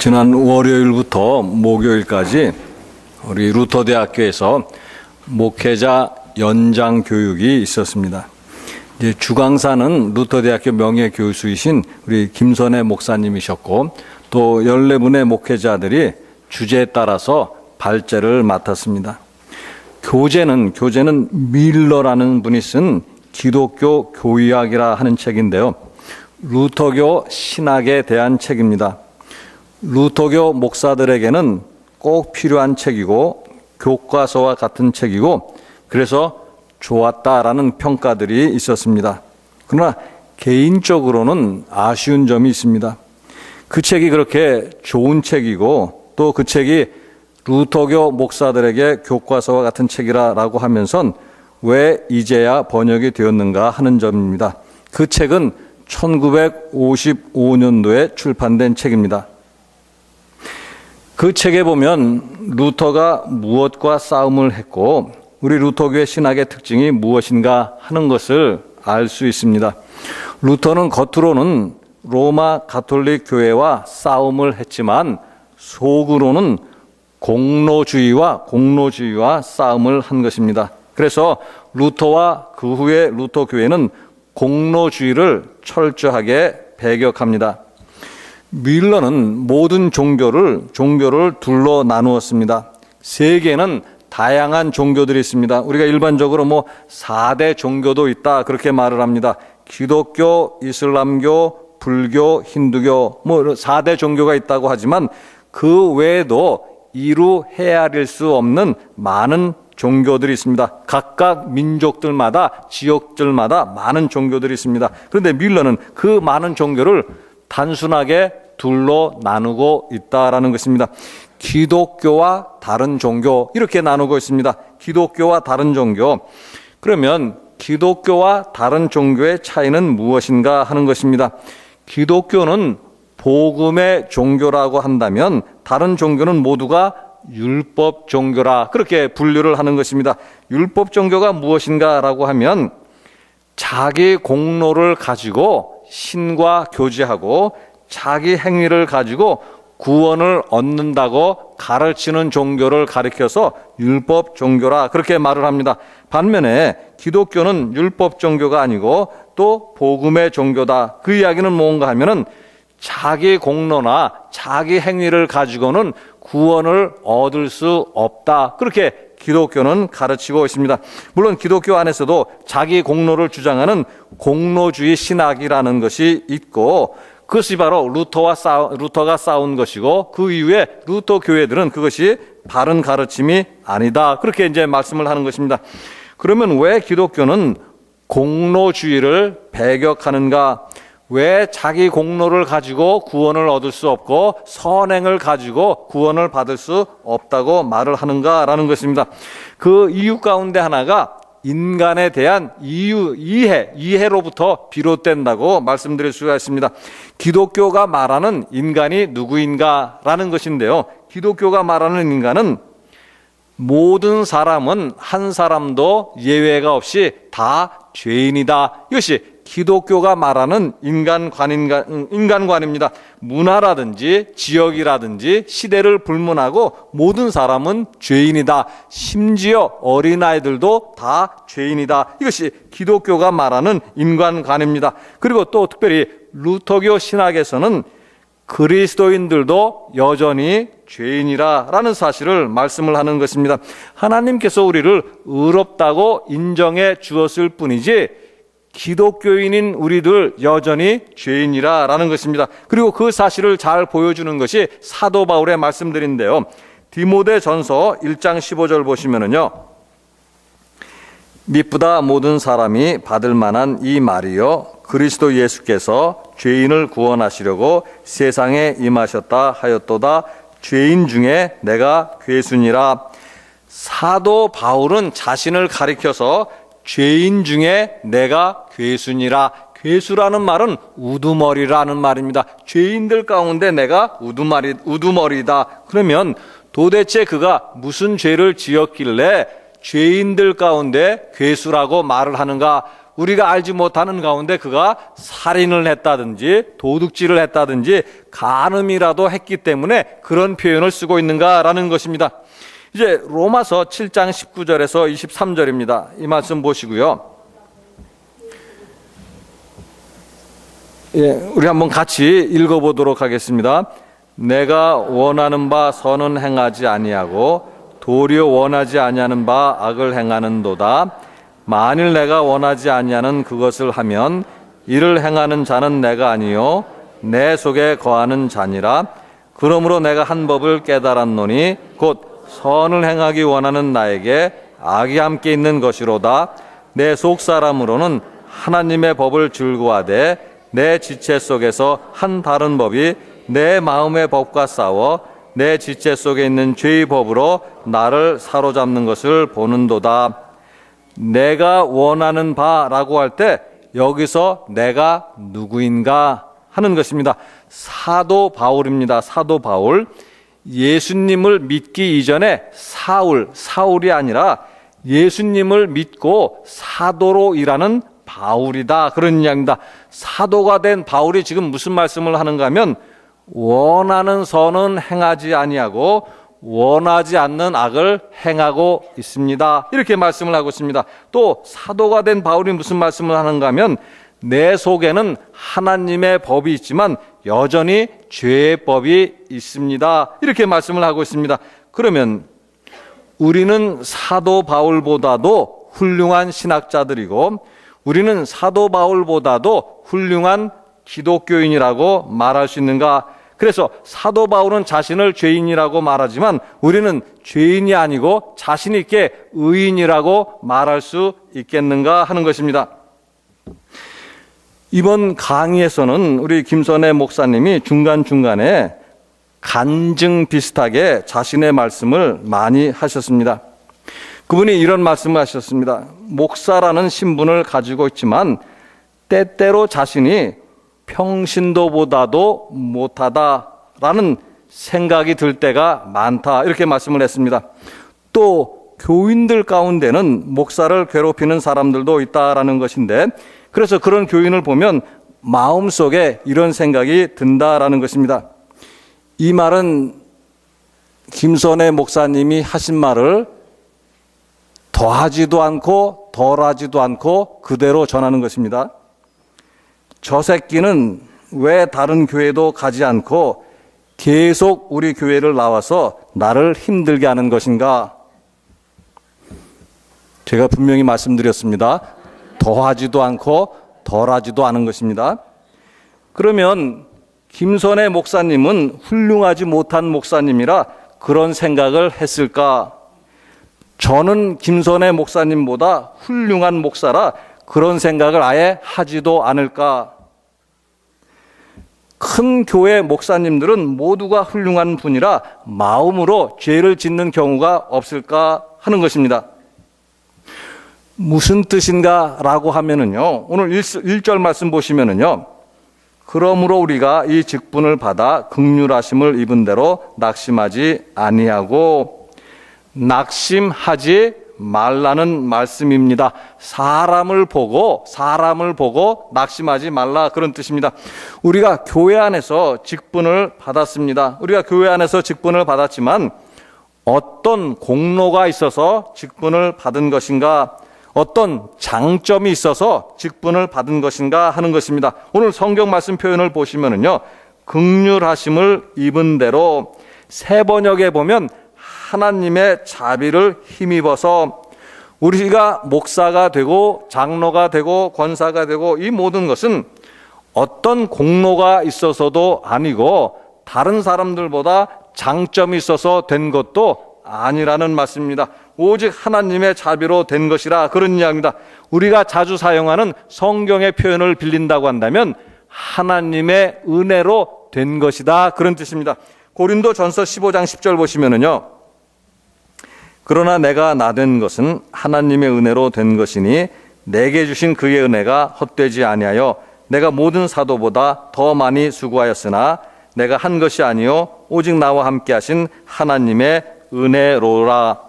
지난 월요일부터 목요일까지 우리 루터대학교에서 목회자 연장 교육이 있었습니다. 이제 주강사는 루터대학교 명예교수이신 우리 김선혜 목사님이셨고, 또 14분의 목회자들이 주제에 따라서 발제를 맡았습니다. 교재는 밀러라는 분이 쓴 기독교 교의학이라 하는 책인데요. 루터교 신학에 대한 책입니다. 루터교 목사들에게는 꼭 필요한 책이고 교과서와 같은 책이고, 그래서 좋았다라는 평가들이 있었습니다. 그러나 개인적으로는 아쉬운 점이 있습니다. 그 책이 그렇게 좋은 책이고 또 그 책이 루터교 목사들에게 교과서와 같은 책이라고 하면선 왜 이제야 번역이 되었는가 하는 점입니다. 그 책은 1955년도에 출판된 책입니다. 그 책에 보면 루터가 무엇과 싸움을 했고 우리 루터교의 신학의 특징이 무엇인가 하는 것을 알 수 있습니다. 루터는 겉으로는 로마 가톨릭 교회와 싸움을 했지만 속으로는 공로주의와 싸움을 한 것입니다. 그래서 루터와 그 후에 루터 교회는 공로주의를 철저하게 배격합니다. 밀러는 모든 종교를 둘로 나누었습니다. 세계에는 다양한 종교들이 있습니다. 우리가 일반적으로 4대 종교도 있다 그렇게 말을 합니다. 기독교, 이슬람교, 불교, 힌두교 4대 종교가 있다고 하지만 그 외에도 이루 헤아릴 수 없는 많은 종교들이 있습니다. 각각 민족들마다 지역들마다 많은 종교들이 있습니다. 그런데 밀러는 그 많은 종교를 단순하게 둘로 나누고 있다라는 것입니다. 기독교와 다른 종교 이렇게 나누고 있습니다. 기독교와 다른 종교. 그러면 기독교와 다른 종교의 차이는 무엇인가 하는 것입니다. 기독교는 복음의 종교라고 한다면 다른 종교는 모두가 율법 종교라 그렇게 분류를 하는 것입니다. 율법 종교가 무엇인가라고 하면 자기 공로를 가지고 신과 교제하고 자기 행위를 가지고 구원을 얻는다고 가르치는 종교를 가리켜서 율법 종교라 그렇게 말을 합니다. 반면에 기독교는 율법 종교가 아니고 또 복음의 종교다. 그 이야기는 뭔가 하면은 자기 공로나 자기 행위를 가지고는 구원을 얻을 수 없다. 그렇게 기독교는 가르치고 있습니다. 물론 기독교 안에서도 자기 공로를 주장하는 공로주의 신학이라는 것이 있고, 그것이 바로 루터가 싸운 것이고 그 이후에 루터 교회들은 그것이 바른 가르침이 아니다. 그렇게 이제 말씀을 하는 것입니다. 그러면 왜 기독교는 공로주의를 배격하는가? 왜 자기 공로를 가지고 구원을 얻을 수 없고 선행을 가지고 구원을 받을 수 없다고 말을 하는가라는 것입니다. 그 이유 가운데 하나가 인간에 대한 이해로부터 비롯된다고 말씀드릴 수가 있습니다. 기독교가 말하는 인간이 누구인가라는 것인데요. 기독교가 말하는 인간은 모든 사람은 한 사람도 예외가 없이 다 죄인이다. 이것이 기독교가 말하는 인간관입니다. 문화라든지 지역이라든지 시대를 불문하고 모든 사람은 죄인이다. 심지어 어린아이들도 다 죄인이다. 이것이 기독교가 말하는 인간관입니다. 그리고 또 특별히 루터교 신학에서는 그리스도인들도 여전히 죄인이라는 사실을 말씀을 하는 것입니다. 하나님께서 우리를 의롭다고 인정해 주었을 뿐이지 기독교인인 우리들 여전히 죄인이라는 것입니다. 그리고 그 사실을 잘 보여주는 것이 사도 바울의 말씀들인데요. 디모데전서 1장 15절 보시면은요. 미쁘다 모든 사람이 받을 만한 이 말이요 그리스도 예수께서 죄인을 구원하시려고 세상에 임하셨다 하였도다. 죄인 중에 내가 괴순이라. 사도 바울은 자신을 가리켜서 죄인 중에 내가 괴순이라. 괴수라는 말은 우두머리라는 말입니다. 죄인들 가운데 내가 우두머리다. 그러면 도대체 그가 무슨 죄를 지었길래 죄인들 가운데 괴수라고 말을 하는가? 우리가 알지 못하는 가운데 그가 살인을 했다든지 도둑질을 했다든지 간음이라도 했기 때문에 그런 표현을 쓰고 있는가라는 것입니다. 이제 로마서 7장 19절에서 23절입니다. 이 말씀 보시고요. 우리 한번 같이 읽어보도록 하겠습니다. 내가 원하는 바 선은 행하지 아니하고 도리어 원하지 아니하는 바 악을 행하는도다. 만일 내가 원하지 아니하는 그것을 하면 이를 행하는 자는 내가 아니요 내 속에 거하는 자니라. 그러므로 내가 한 법을 깨달았노니 곧 선을 행하기 원하는 나에게 악이 함께 있는 것이로다. 내 속사람으로는 하나님의 법을 즐거워하되 내 지체 속에서 한 다른 법이 내 마음의 법과 싸워 내 지체 속에 있는 죄의 법으로 나를 사로잡는 것을 보는도다. 내가 원하는 바라고 할 때 여기서 내가 누구인가 하는 것입니다. 사도 바울입니다. 사도 바울. 예수님을 믿기 이전에 사울이 아니라 예수님을 믿고 사도로 일하는 바울이다. 그런 이야기입니다. 사도가 된 바울이 지금 무슨 말씀을 하는가 하면 원하는 선은 행하지 아니하고 원하지 않는 악을 행하고 있습니다. 이렇게 말씀을 하고 있습니다. 또 사도가 된 바울이 무슨 말씀을 하는가 하면 내 속에는 하나님의 법이 있지만 여전히 죄의 법이 있습니다. 이렇게 말씀을 하고 있습니다. 그러면 우리는 사도 바울보다도 훌륭한 신학자들이고 우리는 사도 바울보다도 훌륭한 기독교인이라고 말할 수 있는가? 그래서 사도 바울은 자신을 죄인이라고 말하지만 우리는 죄인이 아니고 자신 있게 의인이라고 말할 수 있겠는가 하는 것입니다. 이번 강의에서는 우리 김선혜 목사님이 중간중간에 간증 비슷하게 자신의 말씀을 많이 하셨습니다. 그분이 이런 말씀을 하셨습니다. 목사라는 신분을 가지고 있지만 때때로 자신이 평신도보다도 못하다라는 생각이 들 때가 많다. 이렇게 말씀을 했습니다. 또 교인들 가운데는 목사를 괴롭히는 사람들도 있다라는 것인데 그래서 그런 교인을 보면 마음속에 이런 생각이 든다라는 것입니다. 이 말은 김선혜 목사님이 하신 말을 더하지도 않고 덜하지도 않고 그대로 전하는 것입니다. 저 새끼는 왜 다른 교회도 가지 않고 계속 우리 교회를 나와서 나를 힘들게 하는 것인가? 제가 분명히 말씀드렸습니다. 더하지도 않고 덜하지도 않은 것입니다. 그러면 김선혜 목사님은 훌륭하지 못한 목사님이라 그런 생각을 했을까? 저는 김선혜 목사님보다 훌륭한 목사라 그런 생각을 아예 하지도 않을까? 큰 교회 목사님들은 모두가 훌륭한 분이라 마음으로 죄를 짓는 경우가 없을까 하는 것입니다. 무슨 뜻인가 라고 하면은요, 오늘 1절 말씀 보시면은요, 그러므로 우리가 이 직분을 받아 긍휼하심을 입은 대로 낙심하지 아니하고 낙심하지 말라는 말씀입니다. 사람을 보고 낙심하지 말라 그런 뜻입니다. 우리가 교회 안에서 직분을 받았습니다. 우리가 교회 안에서 직분을 받았지만 어떤 공로가 있어서 직분을 받은 것인가, 어떤 장점이 있어서 직분을 받은 것인가 하는 것입니다. 오늘 성경 말씀 표현을 보시면은요, 긍휼하심을 입은 대로 새 번역에 보면 하나님의 자비를 힘입어서 우리가 목사가 되고 장로가 되고 권사가 되고 이 모든 것은 어떤 공로가 있어서도 아니고 다른 사람들보다 장점이 있어서 된 것도 아니라는 말씀입니다. 오직 하나님의 자비로 된 것이라 그런 이야기입니다. 우리가 자주 사용하는 성경의 표현을 빌린다고 한다면 하나님의 은혜로 된 것이다 그런 뜻입니다. 고린도전서 15장 10절 보시면은요, 그러나 내가 나된 것은 하나님의 은혜로 된 것이니 내게 주신 그의 은혜가 헛되지 아니하여 내가 모든 사도보다 더 많이 수고하였으나 내가 한 것이 아니요 오직 나와 함께 하신 하나님의 은혜로라.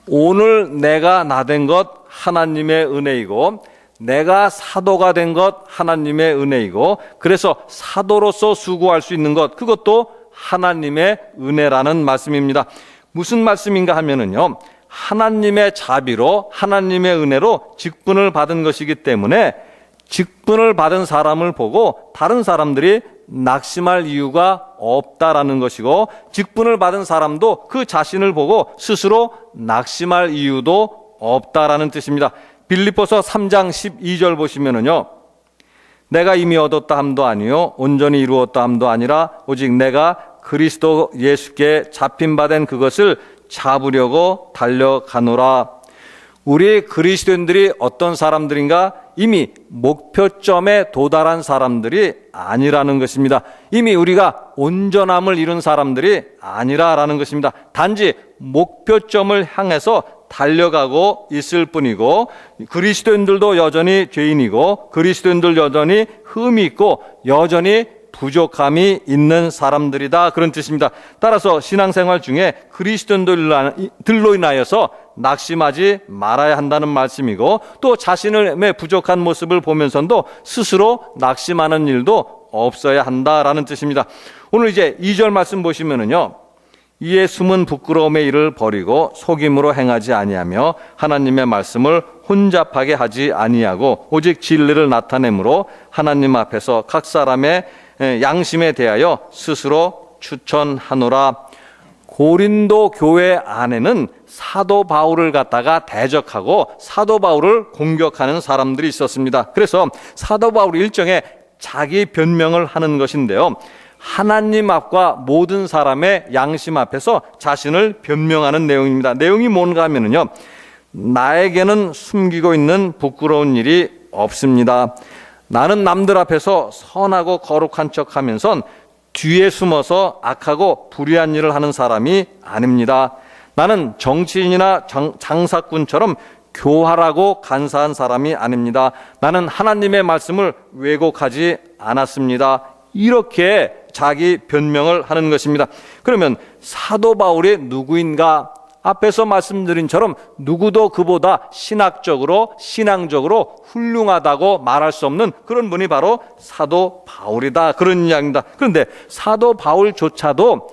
오늘 내가 나된 것 하나님의 은혜이고 내가 사도가 된 것 하나님의 은혜이고, 그래서 사도로서 수고할 수 있는 것, 그것도 하나님의 은혜라는 말씀입니다. 무슨 말씀인가 하면은요, 하나님의 자비로, 하나님의 은혜로 직분을 받은 것이기 때문에 직분을 받은 사람을 보고 다른 사람들이 낙심할 이유가 없다라는 것이고, 직분을 받은 사람도 그 자신을 보고 스스로 낙심할 이유도 없다라는 뜻입니다. 빌립보서 3장 12절 보시면은요, 내가 이미 얻었다 함도 아니요 온전히 이루었다 함도 아니라 오직 내가 그리스도 예수께 잡힌 바 된 그것을 잡으려고 달려가노라. 우리 그리스도인들이 어떤 사람들인가? 이미 목표점에 도달한 사람들이 아니라는 것입니다. 이미 우리가 온전함을 이룬 사람들이 아니라라는 것입니다. 단지 목표점을 향해서 달려가고 있을 뿐이고, 그리스도인들도 여전히 죄인이고, 그리스도인들 여전히 흠이 있고, 여전히 부족함이 있는 사람들이다, 그런 뜻입니다. 따라서 신앙생활 중에 그리스도인들로 인하여서 낙심하지 말아야 한다는 말씀이고, 또 자신의 부족한 모습을 보면서도 스스로 낙심하는 일도 없어야 한다라는 뜻입니다. 오늘 이제 2절 말씀 보시면은요, 이에 숨은 부끄러움의 일을 버리고 속임으로 행하지 아니하며 하나님의 말씀을 혼잡하게 하지 아니하고 오직 진리를 나타내므로 하나님 앞에서 각 사람의 양심에 대하여 스스로 추천하노라. 고린도 교회 안에는 사도 바울을 갖다가 대적하고 사도 바울을 공격하는 사람들이 있었습니다. 그래서 사도 바울이 일종의 자기 변명을 하는 것인데요, 하나님 앞과 모든 사람의 양심 앞에서 자신을 변명하는 내용입니다. 내용이 뭔가 하면은요, 나에게는 숨기고 있는 부끄러운 일이 없습니다. 나는 남들 앞에서 선하고 거룩한 척하면서 뒤에 숨어서 악하고 불의한 일을 하는 사람이 아닙니다. 나는 정치인이나 장사꾼처럼 교활하고 간사한 사람이 아닙니다. 나는 하나님의 말씀을 왜곡하지 않았습니다. 이렇게 자기 변명을 하는 것입니다. 그러면 사도 바울이 누구인가? 앞에서 말씀드린 처럼 누구도 그보다 신앙적으로 훌륭하다고 말할 수 없는 그런 분이 바로 사도 바울이다, 그런 이야기입니다. 그런데 사도 바울조차도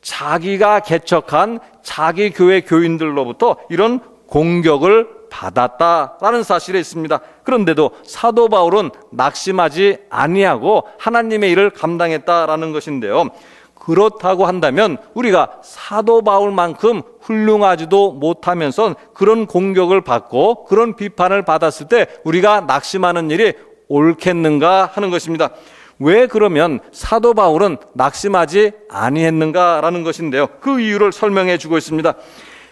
자기가 개척한 자기 교회 교인들로부터 이런 공격을 받았다라는 사실이 있습니다. 그런데도 사도 바울은 낙심하지 아니하고 하나님의 일을 감당했다라는 것인데요, 그렇다고 한다면 우리가 사도 바울만큼 훌륭하지도 못하면서 그런 공격을 받고 그런 비판을 받았을 때 우리가 낙심하는 일이 옳겠는가 하는 것입니다. 왜 그러면 사도 바울은 낙심하지 아니했는가라는 것인데요, 그 이유를 설명해 주고 있습니다.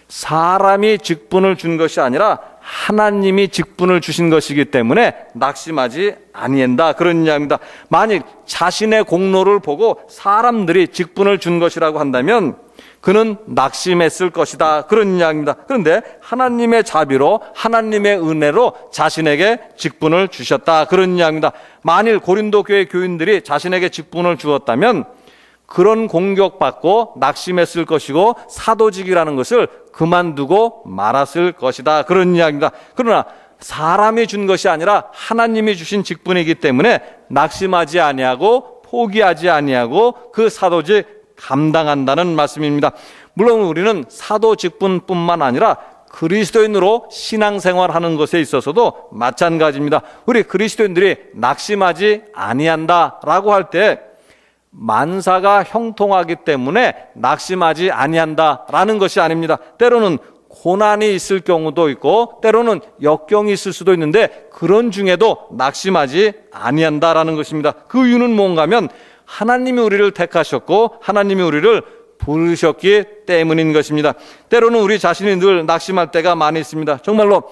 사람이 직분을 준 것이 아니라 하나님이 직분을 주신 것이기 때문에 낙심하지 아니한다, 그런 이야기입니다. 만일 자신의 공로를 보고 사람들이 직분을 준 것이라고 한다면 그는 낙심했을 것이다, 그런 이야기입니다. 그런데 하나님의 자비로, 하나님의 은혜로 자신에게 직분을 주셨다, 그런 이야기입니다. 만일 고린도 교회 교인들이 자신에게 직분을 주었다면 그런 공격받고 낙심했을 것이고 사도직이라는 것을 그만두고 말았을 것이다, 그런 이야기입니다. 그러나 사람이 준 것이 아니라 하나님이 주신 직분이기 때문에 낙심하지 아니하고 포기하지 아니하고 그 사도직 감당한다는 말씀입니다. 물론 우리는 사도 직분뿐만 아니라 그리스도인으로 신앙생활하는 것에 있어서도 마찬가지입니다. 우리 그리스도인들이 낙심하지 아니한다라고 할 때 만사가 형통하기 때문에 낙심하지 아니한다라는 것이 아닙니다. 때로는 고난이 있을 경우도 있고 때로는 역경이 있을 수도 있는데 그런 중에도 낙심하지 아니한다라는 것입니다. 그 이유는 뭔가 하면 하나님이 우리를 택하셨고 하나님이 우리를 부르셨기 때문인 것입니다. 때로는 우리 자신이 늘 낙심할 때가 많이 있습니다. 정말로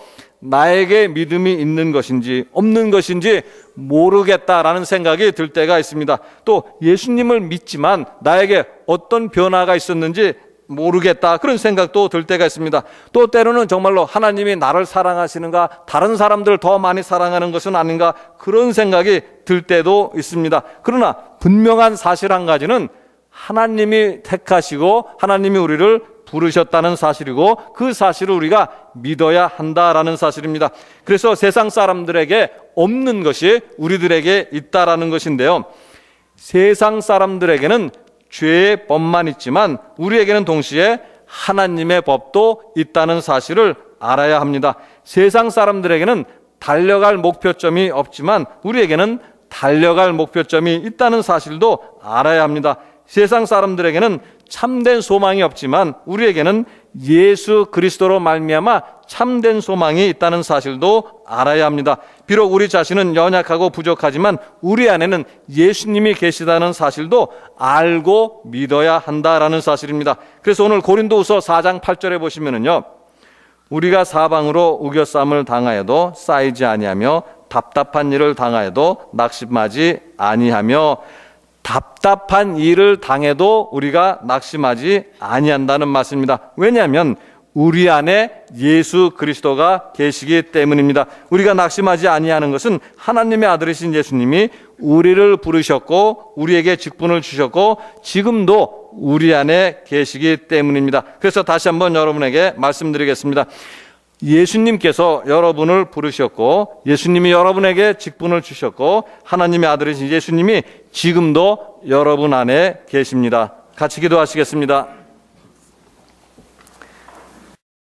나에게 믿음이 있는 것인지 없는 것인지 모르겠다라는 생각이 들 때가 있습니다. 또 예수님을 믿지만 나에게 어떤 변화가 있었는지 모르겠다, 그런 생각도 들 때가 있습니다. 또 때로는 정말로 하나님이 나를 사랑하시는가, 다른 사람들을 더 많이 사랑하는 것은 아닌가, 그런 생각이 들 때도 있습니다. 그러나 분명한 사실 한 가지는 하나님이 택하시고 하나님이 우리를 부르셨다는 사실이고 그 사실을 우리가 믿어야 한다라는 사실입니다. 그래서 세상 사람들에게 없는 것이 우리들에게 있다라는 것인데요. 세상 사람들에게는 죄의 법만 있지만 우리에게는 동시에 하나님의 법도 있다는 사실을 알아야 합니다. 세상 사람들에게는 달려갈 목표점이 없지만 우리에게는 달려갈 목표점이 있다는 사실도 알아야 합니다. 세상 사람들에게는 참된 소망이 없지만 우리에게는 예수 그리스도로 말미암아 참된 소망이 있다는 사실도 알아야 합니다. 비록 우리 자신은 연약하고 부족하지만 우리 안에는 예수님이 계시다는 사실도 알고 믿어야 한다라는 사실입니다. 그래서 오늘 고린도후서 4장 8절에 보시면은요, 우리가 사방으로 우겨쌈을 당하여도 쌓이지 아니하며 답답한 일을 당하여도 낙심하지 아니하며, 답답한 일을 당해도 우리가 낙심하지 아니한다는 말씀입니다. 왜냐하면 우리 안에 예수 그리스도가 계시기 때문입니다. 우리가 낙심하지 아니하는 것은 하나님의 아들이신 예수님이 우리를 부르셨고 우리에게 직분을 주셨고 지금도 우리 안에 계시기 때문입니다. 그래서 다시 한번 여러분에게 말씀드리겠습니다. 예수님께서 여러분을 부르셨고 예수님이 여러분에게 직분을 주셨고 하나님의 아들이신 예수님이 지금도 여러분 안에 계십니다. 같이 기도하시겠습니다.